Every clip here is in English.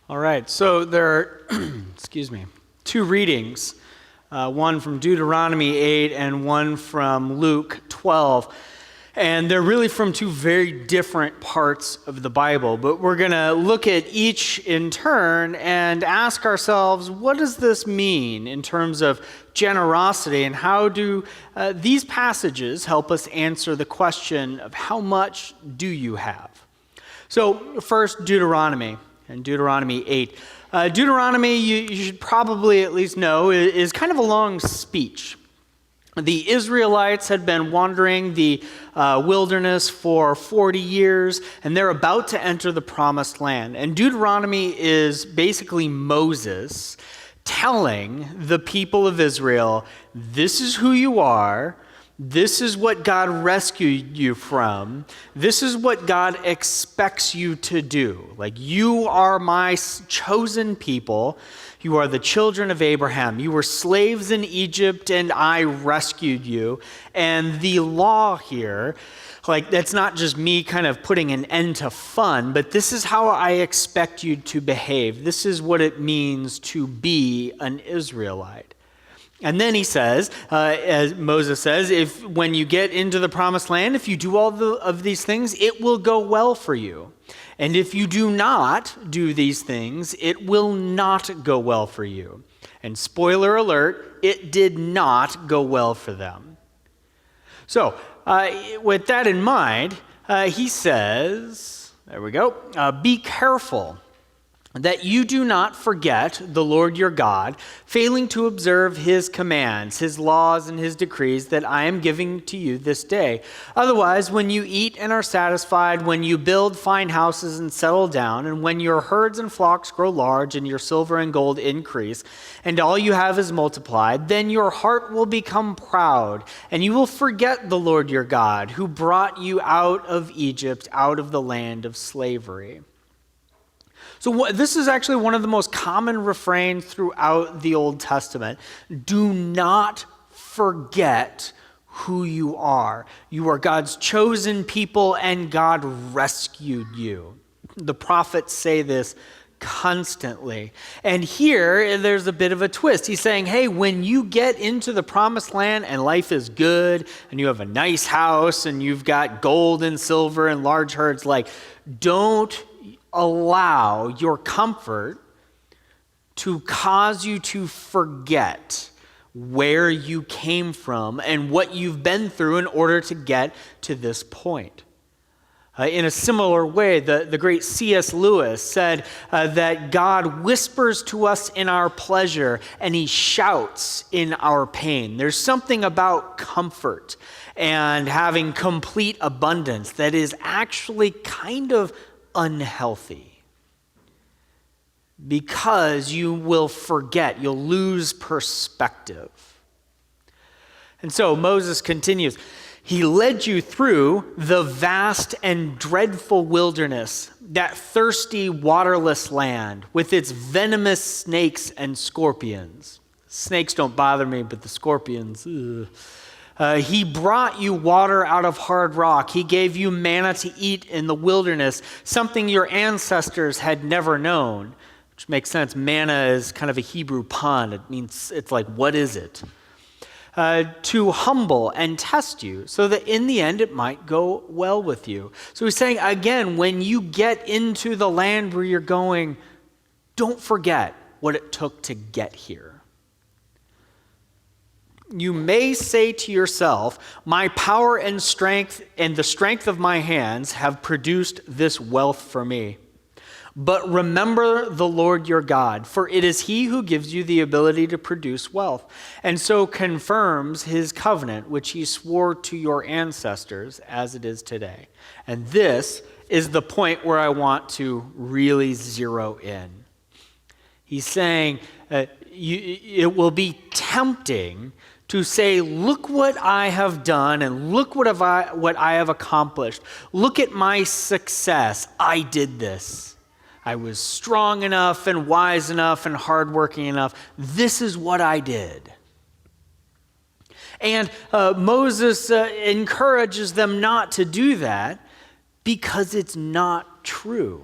All right, so there are, two readings, one from Deuteronomy 8 and one from Luke 12. And they're really from two very different parts of the Bible. But we're going to look at each in turn and ask ourselves, what does this mean in terms of generosity? And how do these passages help us answer the question of how much do you have? So first, Deuteronomy. And Deuteronomy 8. Deuteronomy, you should probably at least know, is kind of a long speech. The Israelites had been wandering the wilderness for 40 years, and they're about to enter the promised land. And Deuteronomy is basically Moses telling the people of Israel, this is who you are. This is what God rescued you from. This is what God expects you to do. Like, you are my chosen people. You are the children of Abraham. You were slaves in Egypt, and I rescued you. And the law here, like, that's not just me kind of putting an end to fun, but this is how I expect you to behave. This is what it means to be an Israelite. And then he says, as Moses says, if when you get into the promised land, if you do all of these things, it will go well for you. And if you do not do these things, it will not go well for you. And spoiler alert, it did not go well for them. So with that in mind, he says, there we go, be careful that you do not forget the Lord your God, failing to observe his commands, his laws, and his decrees that I am giving to you this day. Otherwise, when you eat and are satisfied, when you build fine houses and settle down, and when your herds and flocks grow large, and your silver and gold increase, and all you have is multiplied, then your heart will become proud, and you will forget the Lord your God, who brought you out of Egypt, out of the land of slavery. So this is actually one of the most common refrains throughout the Old Testament. Do not forget who you are. You are God's chosen people, and God rescued you. The prophets say this constantly. And here, there's a bit of a twist. He's saying, hey, when you get into the promised land and life is good, and you have a nice house, and you've got gold and silver and large herds, like, don't allow your comfort to cause you to forget where you came from and what you've been through in order to get to this point. In a similar way, the great C.S. Lewis said that God whispers to us in our pleasure and he shouts in our pain. There's something about comfort and having complete abundance that is actually kind of unhealthy, because you will forget, you'll lose perspective. And so Moses continues, he led you through the vast and dreadful wilderness, that thirsty, waterless land with its venomous snakes and scorpions. Snakes don't bother me, but the scorpions, ugh. He brought you water out of hard rock. He gave you manna to eat in the wilderness, something your ancestors had never known, which makes sense. Manna is kind of a Hebrew pun. It means, it's like, what is it? To humble and test you so that in the end it might go well with you. So he's saying, again, when you get into the land where you're going, don't forget what it took to get here. You may say to yourself, my power and strength and the strength of my hands have produced this wealth for me. But remember the Lord your God, for it is he who gives you the ability to produce wealth, and so confirms his covenant, which he swore to your ancestors as it is today. And this is the point where I want to really zero in. He's saying it will be tempting to say, look what I have done and look what I have accomplished. Look at my success. I did this. I was strong enough and wise enough and hardworking enough. This is what I did. And Moses encourages them not to do that because it's not true.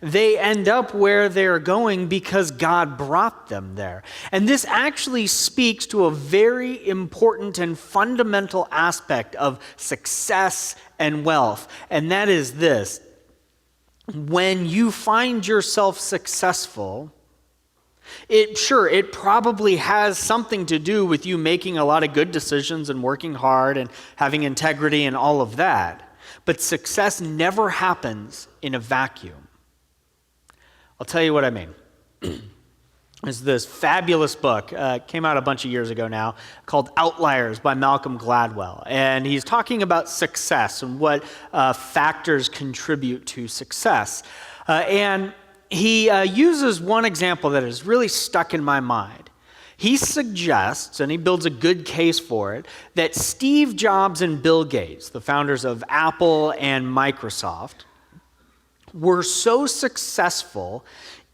They end up where they're going because God brought them there. And this actually speaks to a very important and fundamental aspect of success and wealth. And that is this: when you find yourself successful, it probably has something to do with you making a lot of good decisions and working hard and having integrity and all of that. But success never happens in a vacuum. I'll tell you what I mean. There's this fabulous book, came out a bunch of years ago now, called Outliers by Malcolm Gladwell. And he's talking about success and what factors contribute to success. And he uses one example that has really stuck in my mind. He suggests, and he builds a good case for it, that Steve Jobs and Bill Gates, the founders of Apple and Microsoft, were so successful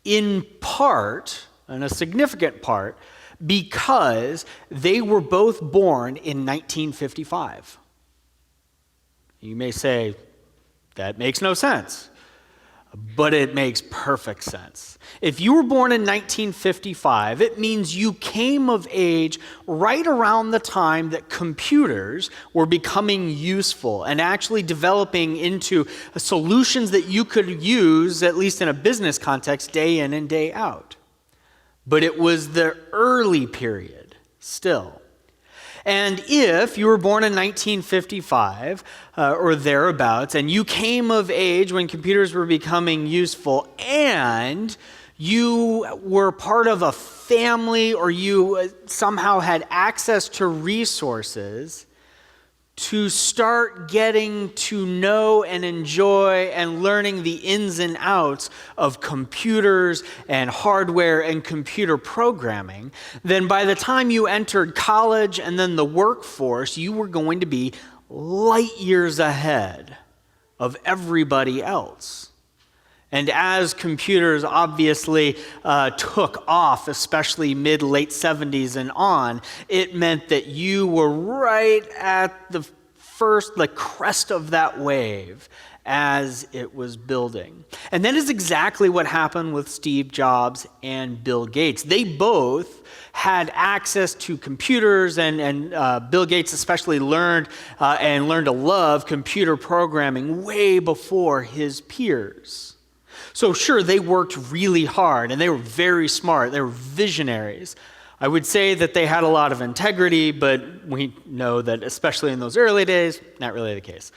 in part, and a significant part, because they were both born in 1955. You may say, that makes no sense. But it makes perfect sense. If you were born in 1955, it means you came of age right around the time that computers were becoming useful and actually developing into solutions that you could use, at least in a business context, day in and day out. But it was the early period still. And if you were born in 1955 or thereabouts, and you came of age when computers were becoming useful, and you were part of a family or you somehow had access to resources to start getting to know and enjoy and learning the ins and outs of computers and hardware and computer programming, then by the time you entered college and then the workforce, you were going to be light years ahead of everybody else. And as computers obviously took off, especially mid-late 70s and on, it meant that you were right at the crest of that wave as it was building. And that is exactly what happened with Steve Jobs and Bill Gates. They both had access to computers, and Bill Gates especially learned to love computer programming way before his peers. So sure, they worked really hard, and they were very smart. They were visionaries. I would say that they had a lot of integrity, but we know that especially in those early days, not really the case.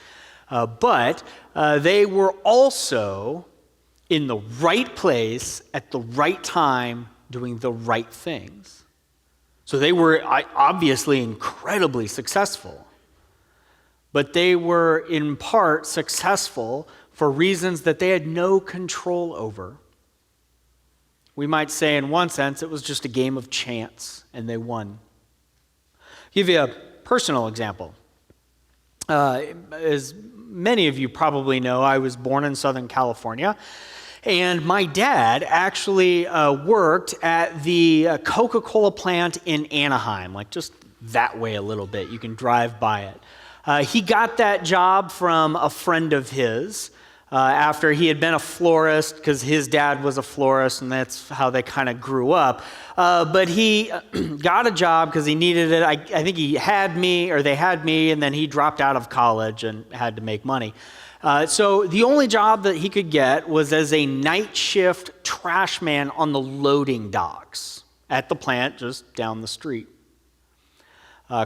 But they were also in the right place at the right time doing the right things. So they were obviously incredibly successful. But they were in part successful for reasons that they had no control over. We might say, in one sense, it was just a game of chance, and they won. I'll give you a personal example. As many of you probably know, I was born in Southern California, and my dad actually worked at the Coca-Cola plant in Anaheim, like just that way a little bit. You can drive by it. He got that job from a friend of his. After he had been a florist, because his dad was a florist, and that's how they kind of grew up. But he got a job because he needed it. I think they had me, and then he dropped out of college and had to make money. So the only job that he could get was as a night shift trash man on the loading docks at the plant just down the street.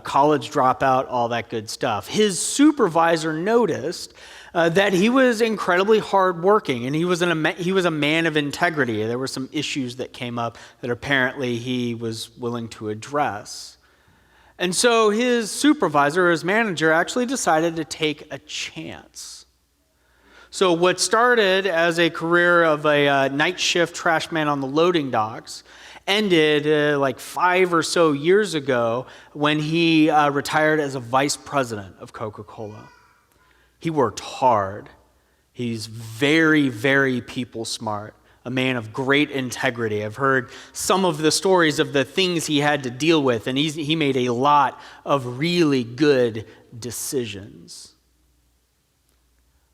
College dropout, all that good stuff. His supervisor noticed that he was incredibly hardworking, and he was a man of integrity. There were some issues that came up that apparently he was willing to address. And so his supervisor, his manager, actually decided to take a chance. So what started as a career of a night shift trash man on the loading docks ended like 5 or so years ago when he retired as a vice president of Coca-Cola. He worked hard. He's very, very people smart, a man of great integrity. I've heard some of the stories of the things he had to deal with, and he made a lot of really good decisions.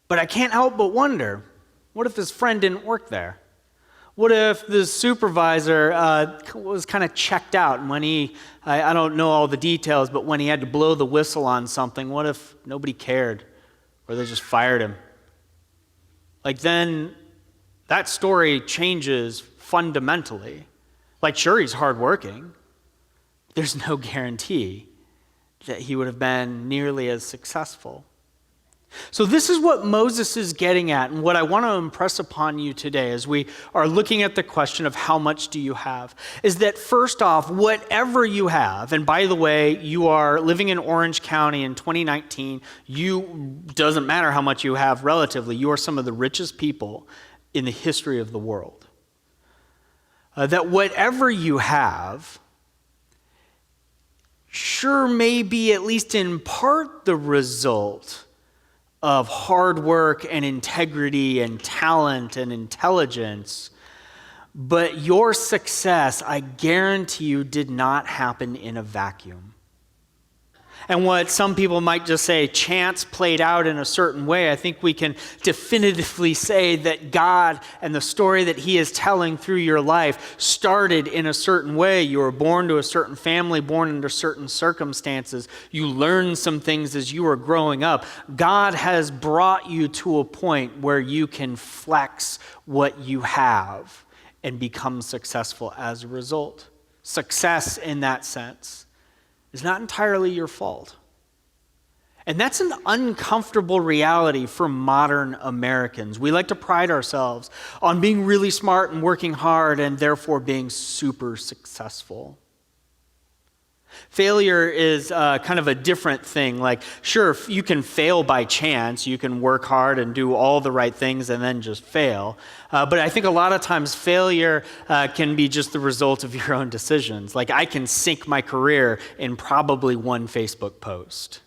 But I can't help but wonder, What if his friend didn't work there? What if the supervisor was kind of checked out, and when I don't know all the details, but when he had to blow the whistle on something, what if nobody cared, or they just fired him? Like, then that story changes fundamentally. Like, sure, he's hardworking. There's no guarantee that he would have been nearly as successful. So this is what Moses is getting at, and what I want to impress upon you today as we are looking at the question of how much do you have, is that first off, whatever you have, and by the way, you are living in Orange County in 2019, doesn't matter how much you have relatively, you are some of the richest people in the history of the world. That whatever you have sure may be at least in part the result of hard work and integrity and talent and intelligence, but your success, I guarantee you, did not happen in a vacuum. And what some people might just say, chance played out in a certain way, I think we can definitively say that God and the story that he is telling through your life started in a certain way. You were born to a certain family, born under certain circumstances. You learned some things as you were growing up. God has brought you to a point where you can flex what you have and become successful as a result. Success in that sense is not entirely your fault. And that's an uncomfortable reality for modern Americans. We like to pride ourselves on being really smart and working hard and therefore being super successful. Failure is kind of a different thing. Like, sure, you can fail by chance. You can work hard and do all the right things and then just fail. But I think a lot of times failure can be just the result of your own decisions. Like, I can sink my career in probably one Facebook post.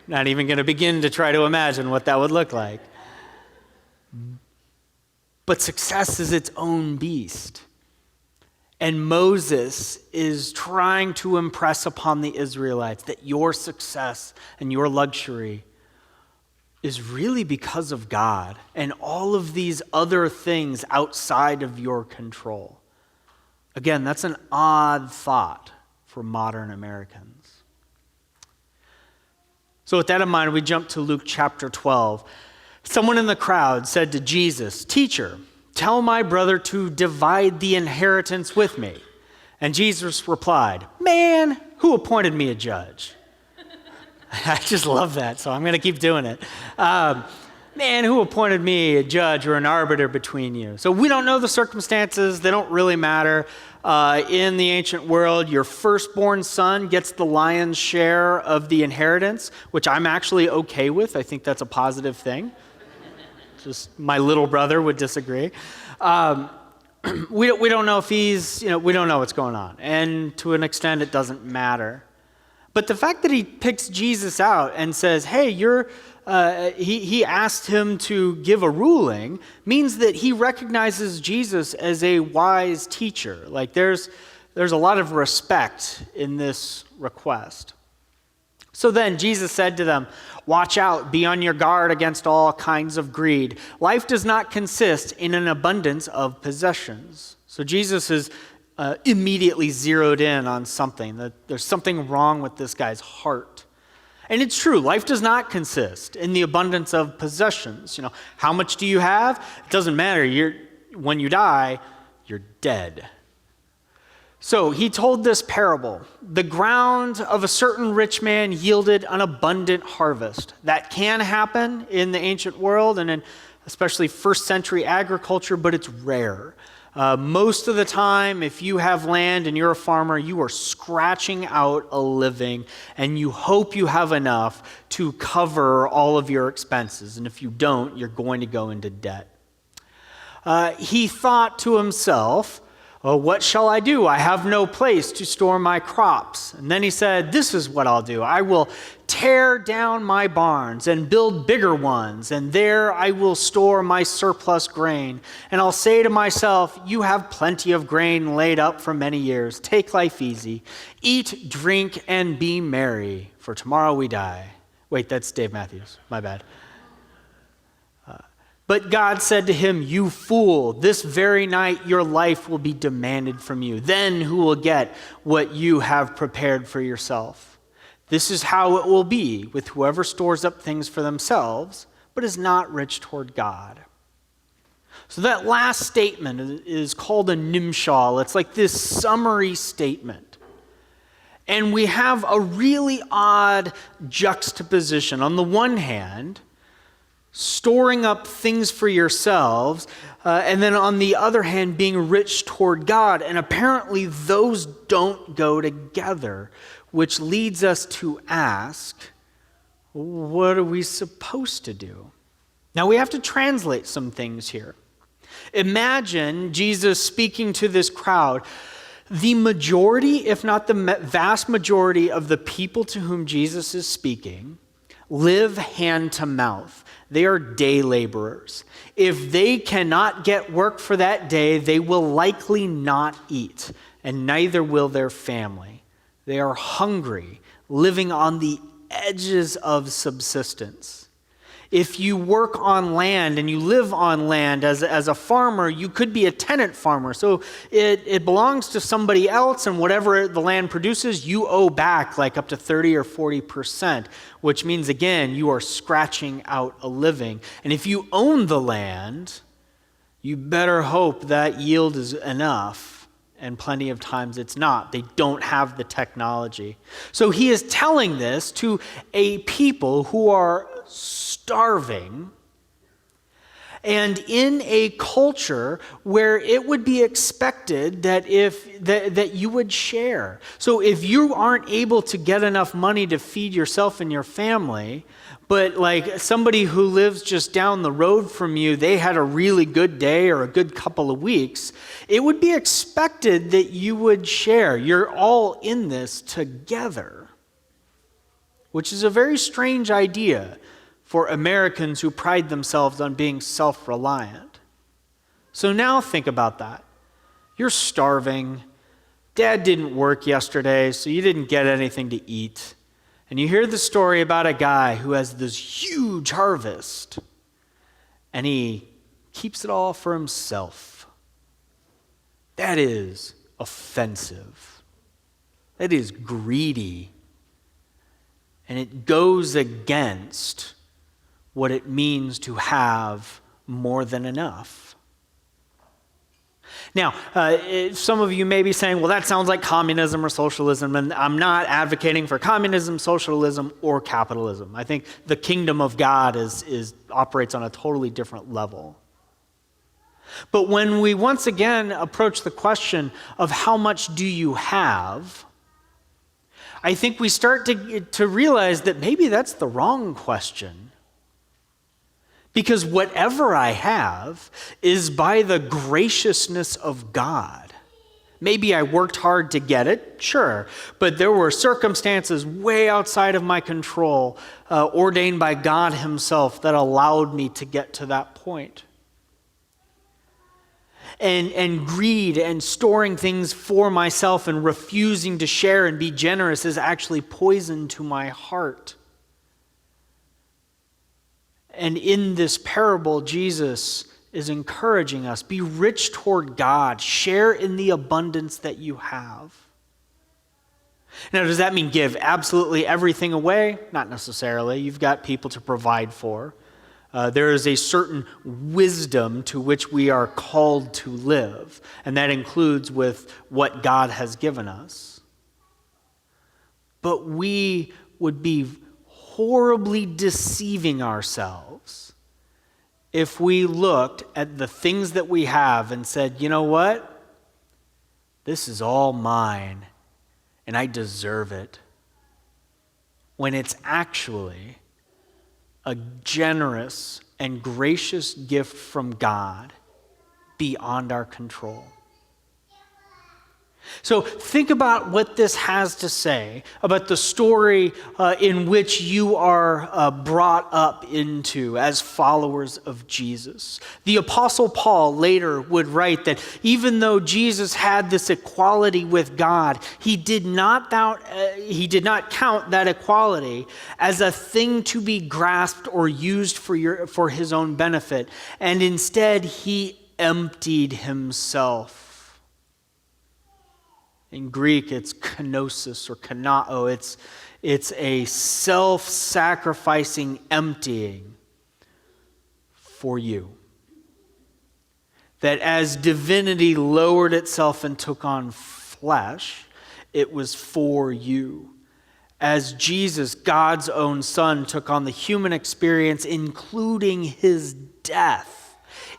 Not even going to begin to try to imagine what that would look like. But success is its own beast. And Moses is trying to impress upon the Israelites that your success and your luxury is really because of God and all of these other things outside of your control. Again, that's an odd thought for modern Americans. So with that in mind, we jump to Luke chapter 12. Someone in the crowd said to Jesus, "Teacher, tell my brother to divide the inheritance with me." And Jesus replied, "Man, who appointed me a judge?" I just love that, so I'm going to keep doing it. Man, who appointed me a judge or an arbiter between you? So we don't know the circumstances. They don't really matter. In the ancient world, your firstborn son gets the lion's share of the inheritance, which I'm actually okay with. I think that's a positive thing. Just my little brother would disagree. We don't know if we don't know what's going on. And to an extent, it doesn't matter. But the fact that he picks Jesus out and says, hey, he asked him to give a ruling means that he recognizes Jesus as a wise teacher. Like there's a lot of respect in this request. So then Jesus said to them, "Watch out, be on your guard against all kinds of greed. Life does not consist in an abundance of possessions." So Jesus is immediately zeroed in on something, that there's something wrong with this guy's heart. And it's true, life does not consist in the abundance of possessions. How much do you have? It doesn't matter. When you die, you're dead. So he told this parable. The ground of a certain rich man yielded an abundant harvest. That can happen in the ancient world and in especially first century agriculture, but it's rare. Most of the time, if you have land and you're a farmer, you are scratching out a living and you hope you have enough to cover all of your expenses. And if you don't, you're going to go into debt. He thought to himself, "Oh, what shall I do? I have no place to store my crops." And then he said, "This is what I'll do. I will tear down my barns and build bigger ones, and there I will store my surplus grain. And I'll say to myself, you have plenty of grain laid up for many years. Take life easy. Eat, drink, and be merry, for tomorrow we die." Wait, that's Dave Matthews. My bad. But God said to him, "You fool, this very night your life will be demanded from you. Then who will get what you have prepared for yourself? This is how it will be with whoever stores up things for themselves, but is not rich toward God." So that last statement is called a nimshal. It's like this summary statement. And we have a really odd juxtaposition. On the one hand, storing up things for yourselves, and then on the other hand, being rich toward God. And apparently those don't go together, which leads us to ask, what are we supposed to do? Now we have to translate some things here. Imagine Jesus speaking to this crowd. The majority, if not the vast majority of the people to whom Jesus is speaking live hand to mouth. They are day laborers. If they cannot get work for that day, they will likely not eat, and neither will their family. They are hungry, living on the edges of subsistence. If you work on land and you live on land as a farmer, you could be a tenant farmer. So it belongs to somebody else, and whatever the land produces, you owe back like up to 30 or 40%, which means, again, you are scratching out a living. And if you own the land, you better hope that yield is enough. And plenty of times it's not. They don't have the technology. So he is telling this to a people who are starving, and in a culture where it would be expected that that you would share. So if you aren't able to get enough money to feed yourself and your family, but like somebody who lives just down the road from you, they had a really good day or a good couple of weeks, it would be expected that you would share. You're all in this together, which is a very strange idea for Americans who pride themselves on being self-reliant. So now think about that. You're starving. Dad didn't work yesterday, so you didn't get anything to eat. And you hear the story about a guy who has this huge harvest, and he keeps it all for himself. That is offensive. That is greedy. And it goes against what it means to have more than enough. Now, some of you may be saying, well, that sounds like communism or socialism, and I'm not advocating for communism, socialism, or capitalism. I think the kingdom of God operates on a totally different level. But when we once again approach the question of how much do you have, I think we start to realize that maybe that's the wrong question. Because whatever I have is by the graciousness of God. Maybe I worked hard to get it, sure, but there were circumstances way outside of my control, ordained by God himself, that allowed me to get to that point. And greed and storing things for myself and refusing to share and be generous is actually poison to my heart. And in this parable, Jesus is encouraging us, be rich toward God, share in the abundance that you have. Now, does that mean give absolutely everything away? Not necessarily. You've got people to provide for. There is a certain wisdom to which we are called to live, and that includes with what God has given us. But we would be horribly deceiving ourselves if we looked at the things that we have and said, you know what? This is all mine, and I deserve it. When it's actually a generous and gracious gift from God beyond our control. So think about what this has to say about the story in which you are brought up into as followers of Jesus. The Apostle Paul later would write that even though Jesus had this equality with God, he did not count that equality as a thing to be grasped or used for his own benefit, and instead he emptied himself. In Greek, it's kenosis or kanao. It's a self-sacrificing emptying for you. That as divinity lowered itself and took on flesh, it was for you. As Jesus, God's own Son, took on the human experience, including his death,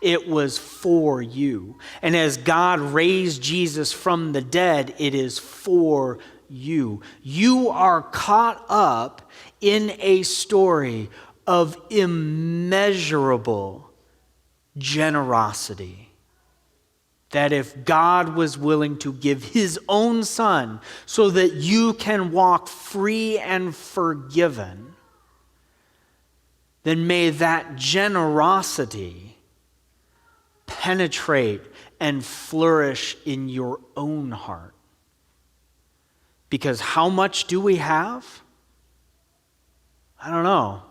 it was for you. And as God raised Jesus from the dead, it is for you. You are caught up in a story of immeasurable generosity. That if God was willing to give his own Son so that you can walk free and forgiven, then may that generosity penetrate and flourish in your own heart. Because how much do we have? I don't know.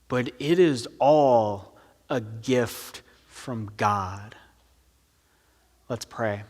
But it is all a gift from God. Let's pray.